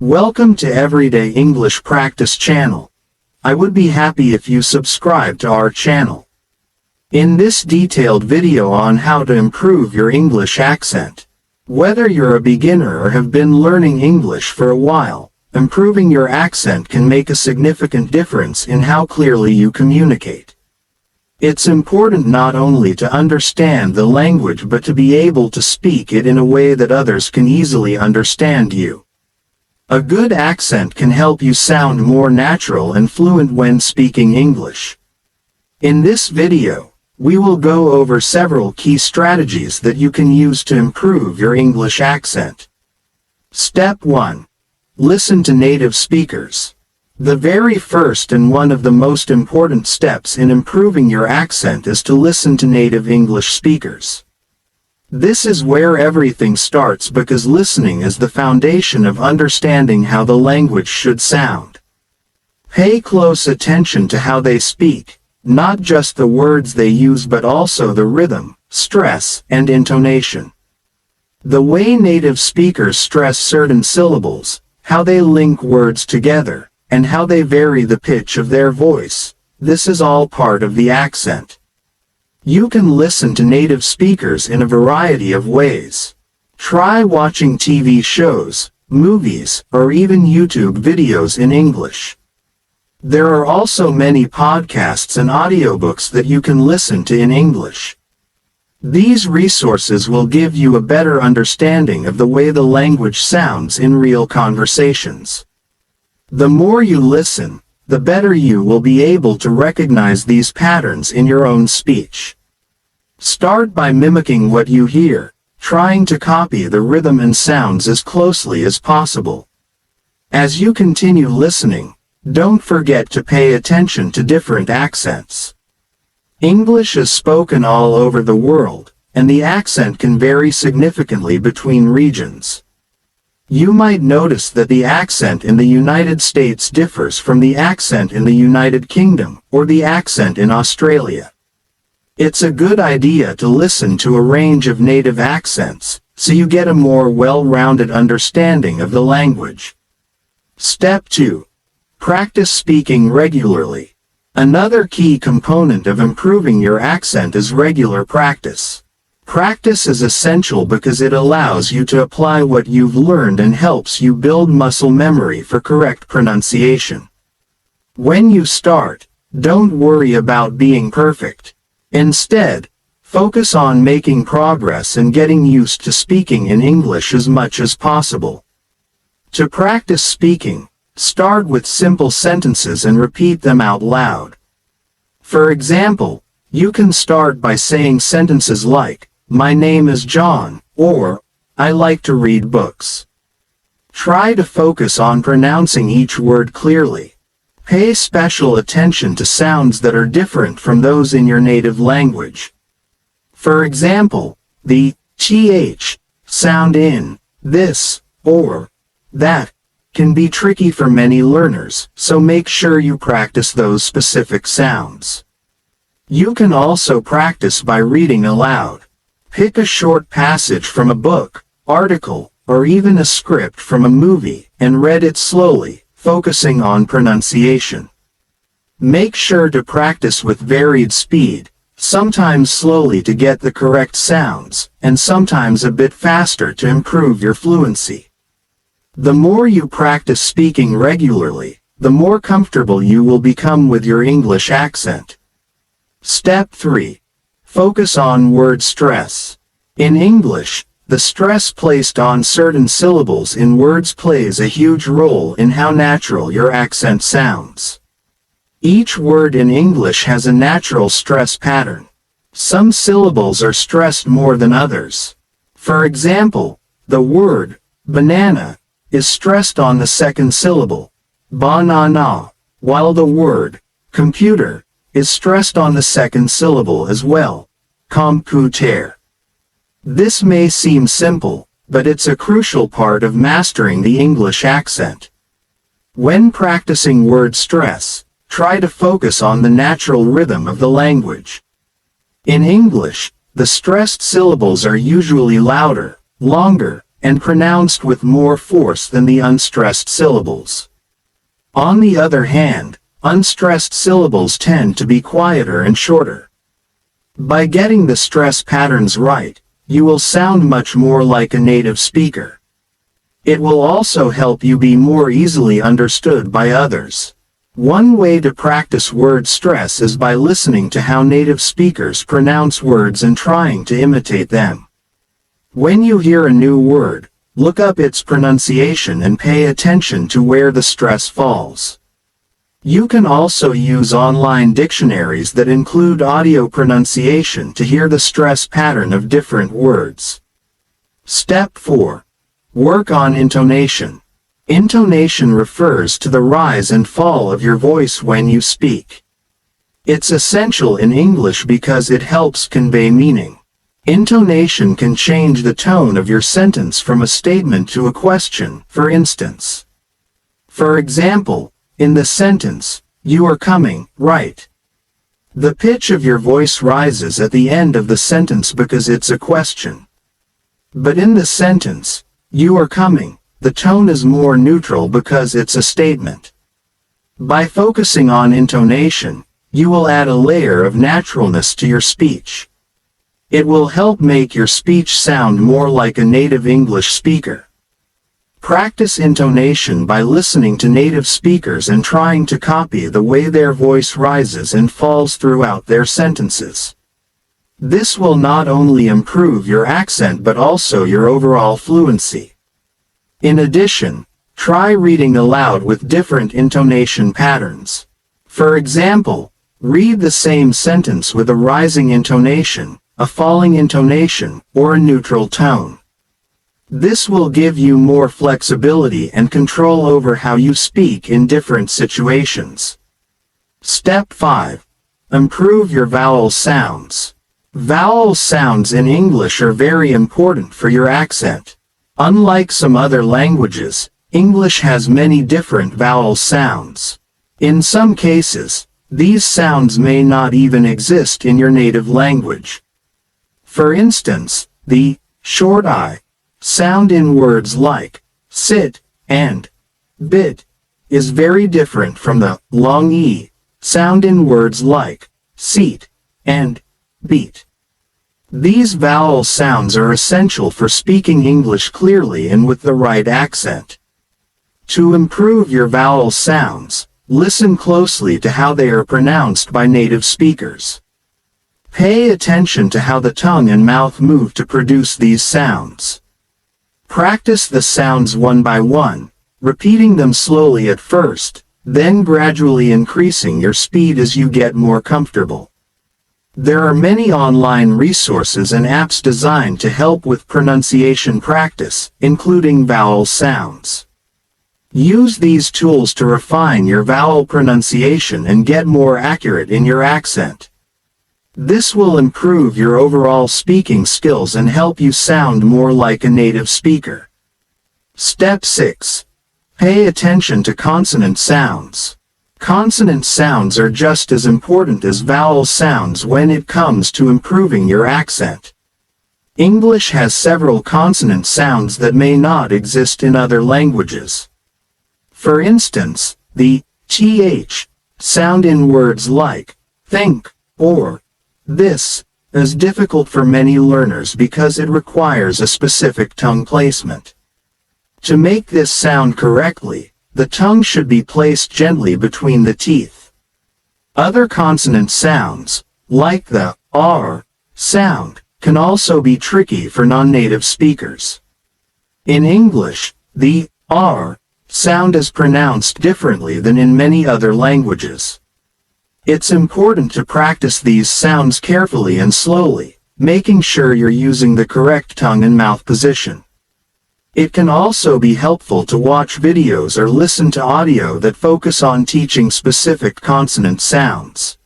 Welcome to Everyday English Practice channel. I would be happy if you subscribe to our channel. In this detailed video on how to improve your English accent. Whether you're a beginner or have been learning English for a while, improving your accent can make a significant difference in how clearly you communicate. It's important not only to understand the language but to be able to speak it in a way that others can easily understand you. A good accent can help you sound more natural and fluent when speaking English. In this video, we will go over several key strategies that you can use to improve your English accent. Step 1. Listen to native speakers. The very first and one of the most important steps in improving your accent is to listen to native English speakers. This is where everything starts because listening is the foundation of understanding how the language should sound. Pay close attention to how they speak, not just the words they use but also the rhythm, stress, and intonation. The way native speakers stress certain syllables, how they link words together, and how they vary the pitch of their voice, this is all part of the accent. You can listen to native speakers in a variety of ways. Try watching TV shows, movies, or even YouTube videos in English. There are also many podcasts and audiobooks that you can listen to in English. These resources will give you a better understanding of the way the language sounds in real conversations. The more you listen, the better you will be able to recognize these patterns in your own speech. Start by mimicking what you hear, trying to copy the rhythm and sounds as closely as possible. As you continue listening, don't forget to pay attention to different accents. English is spoken all over the world, and the accent can vary significantly between regions. You might notice that the accent in the United States differs from the accent in the United Kingdom, or the accent in Australia. It's a good idea to listen to a range of native accents, so you get a more well-rounded understanding of the language. Step 2. Practice speaking regularly. Another key component of improving your accent is regular practice. Practice is essential because it allows you to apply what you've learned and helps you build muscle memory for correct pronunciation. When you start, don't worry about being perfect. Instead, focus on making progress and getting used to speaking in English as much as possible. To practice speaking, start with simple sentences and repeat them out loud. For example, you can start by saying sentences like, "My name is John," or, "I like to read books." Try to focus on pronouncing each word clearly. Pay special attention to sounds that are different from those in your native language. For example, the th sound in this or that can be tricky for many learners, so make sure you practice those specific sounds. You can also practice by reading aloud. Pick a short passage from a book, article, or even a script from a movie, and read it slowly, focusing on pronunciation. Make sure to practice with varied speed, sometimes slowly to get the correct sounds, and sometimes a bit faster to improve your fluency. The more you practice speaking regularly, the more comfortable you will become with your English accent. Step 3. Focus on word stress. In English, the stress placed on certain syllables in words plays a huge role in how natural your accent sounds. Each word in English has a natural stress pattern. Some syllables are stressed more than others. For example, the word banana is stressed on the second syllable, banana, while the word computer is stressed on the second syllable as well, computer. This may seem simple, but it's a crucial part of mastering the English accent. When practicing word stress, try to focus on the natural rhythm of the language. In English, the stressed syllables are usually louder, longer, and pronounced with more force than the unstressed syllables. On the other hand, unstressed syllables tend to be quieter and shorter. By getting the stress patterns right, you will sound much more like a native speaker. It will also help you be more easily understood by others. One way to practice word stress is by listening to how native speakers pronounce words and trying to imitate them. When you hear a new word, look up its pronunciation and pay attention to where the stress falls. You can also use online dictionaries that include audio pronunciation to hear the stress pattern of different words. Step 4. Work on intonation. Intonation refers to the rise and fall of your voice when you speak. It's essential in English because it helps convey meaning. Intonation can change the tone of your sentence from a statement to a question, for instance. For example, in the sentence, "You are coming, right?" The pitch of your voice rises at the end of the sentence because it's a question. But in the sentence, "You are coming," the tone is more neutral because it's a statement. By focusing on intonation, you will add a layer of naturalness to your speech. It will help make your speech sound more like a native English speaker. Practice intonation by listening to native speakers and trying to copy the way their voice rises and falls throughout their sentences. This will not only improve your accent but also your overall fluency. In addition, try reading aloud with different intonation patterns. For example, read the same sentence with a rising intonation, a falling intonation, or a neutral tone. This will give you more flexibility and control over how you speak in different situations. Step 5. Improve your vowel sounds. Vowel sounds in English are very important for your accent. Unlike some other languages, English has many different vowel sounds. In some cases, these sounds may not even exist in your native language. For instance, the short I sound in words like sit and bit is very different from the long E sound in words like seat and beat. These vowel sounds are essential for speaking English clearly and with the right accent. To improve your vowel sounds, listen closely to how they are pronounced by native speakers. Pay attention to how the tongue and mouth move to produce these sounds. Practice the sounds one by one, repeating them slowly at first, then gradually increasing your speed as you get more comfortable. There are many online resources and apps designed to help with pronunciation practice, including vowel sounds. Use these tools to refine your vowel pronunciation and get more accurate in your accent. This will improve your overall speaking skills and help you sound more like a native speaker. Step 6. Pay attention to consonant sounds. Consonant sounds are just as important as vowel sounds when it comes to improving your accent. English has several consonant sounds that may not exist in other languages. For instance, the th sound in words like think or this is difficult for many learners because it requires a specific tongue placement. To make this sound correctly, the tongue should be placed gently between the teeth. Other consonant sounds, like the r sound, can also be tricky for non-native speakers. In English, the r sound is pronounced differently than in many other languages. It's important to practice these sounds carefully and slowly, making sure you're using the correct tongue and mouth position. It can also be helpful to watch videos or listen to audio that focus on teaching specific consonant sounds.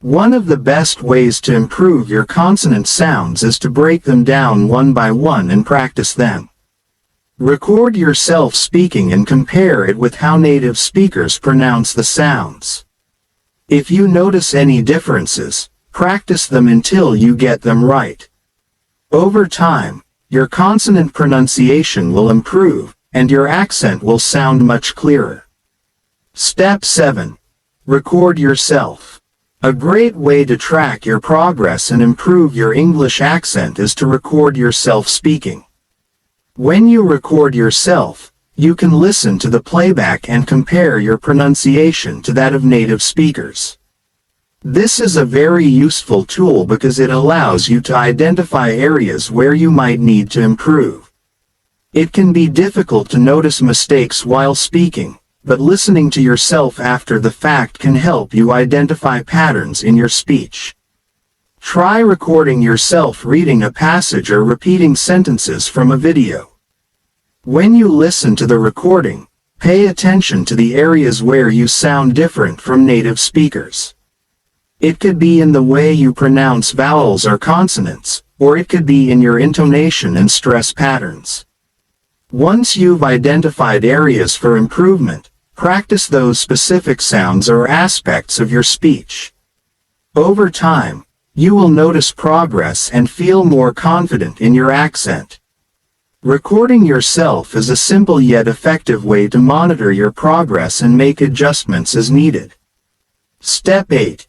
One of the best ways to improve your consonant sounds is to break them down one by one and practice them. Record yourself speaking and compare it with how native speakers pronounce the sounds. If you notice any differences, practice them until you get them right. Over time, your consonant pronunciation will improve, and your accent will sound much clearer. Step 7. Record yourself. A great way to track your progress and improve your English accent is to record yourself speaking. When you record yourself, you can listen to the playback and compare your pronunciation to that of native speakers. This is a very useful tool because it allows you to identify areas where you might need to improve. It can be difficult to notice mistakes while speaking, but listening to yourself after the fact can help you identify patterns in your speech. Try recording yourself reading a passage or repeating sentences from a video. When you listen to the recording, pay attention to the areas where you sound different from native speakers. It could be in the way you pronounce vowels or consonants, or it could be in your intonation and stress patterns. Once you've identified areas for improvement, practice those specific sounds or aspects of your speech. Over time, you will notice progress and feel more confident in your accent. Recording yourself is a simple yet effective way to monitor your progress and make adjustments as needed. Step 8.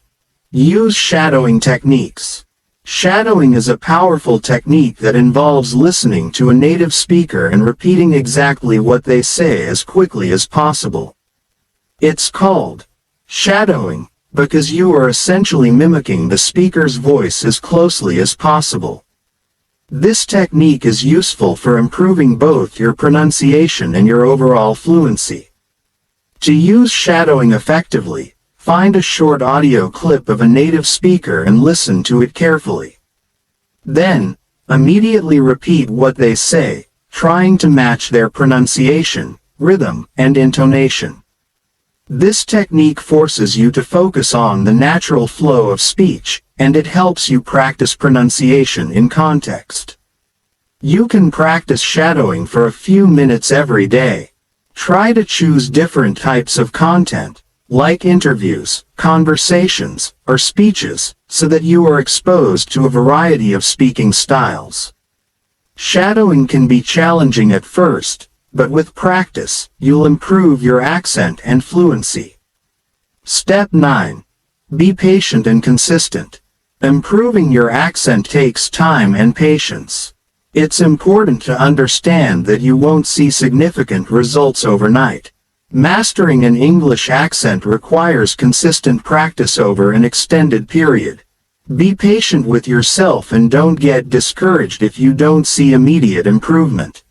Use shadowing techniques. Shadowing is a powerful technique that involves listening to a native speaker and repeating exactly what they say as quickly as possible. It's called shadowing because you are essentially mimicking the speaker's voice as closely as possible. This technique is useful for improving both your pronunciation and your overall fluency. To use shadowing effectively, find a short audio clip of a native speaker and listen to it carefully. Then, immediately repeat what they say, trying to match their pronunciation, rhythm, and intonation. This technique forces you to focus on the natural flow of speech, and it helps you practice pronunciation in context. You can practice shadowing for a few minutes every day. Try to choose different types of content, like interviews, conversations, or speeches, so that you are exposed to a variety of speaking styles. Shadowing can be challenging at first, but with practice, you'll improve your accent and fluency. Step 9. Be patient and consistent. Improving your accent takes time and patience. It's important to understand that you won't see significant results overnight. Mastering an English accent requires consistent practice over an extended period. Be patient with yourself and don't get discouraged if you don't see immediate improvement.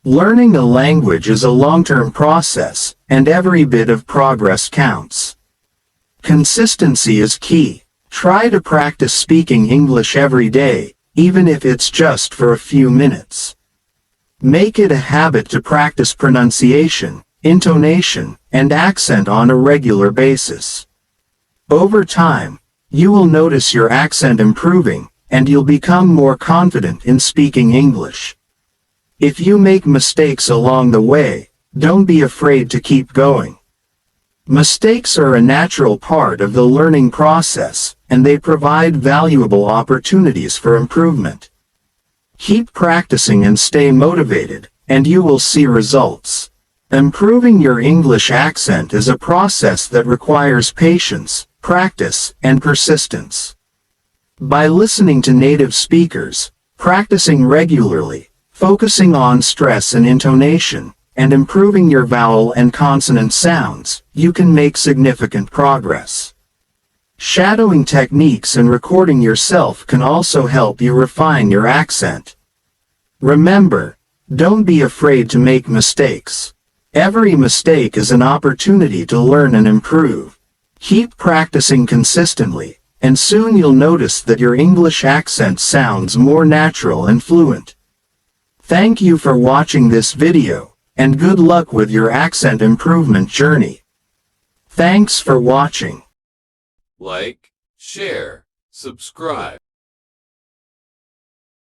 Learning a language is a long-term process, and every bit of progress counts. Consistency is key. Try to practice speaking English every day, even if it's just for a few minutes. Make it a habit to practice pronunciation, intonation, and accent on a regular basis. Over time, you will notice your accent improving, and you'll become more confident in speaking English. If you make mistakes along the way, don't be afraid to keep going. Mistakes are a natural part of the learning process, and they provide valuable opportunities for improvement. Keep practicing and stay motivated, and you will see results. Improving your English accent is a process that requires patience, practice, and persistence. By listening to native speakers, practicing regularly, focusing on stress and intonation, and improving your vowel and consonant sounds, you can make significant progress. Shadowing techniques and recording yourself can also help you refine your accent. Remember, don't be afraid to make mistakes. Every mistake is an opportunity to learn and improve. Keep practicing consistently, and soon you'll notice that your English accent sounds more natural and fluent. Thank you for watching this video, and good luck with your accent improvement journey. Thanks for watching. Like, share, subscribe.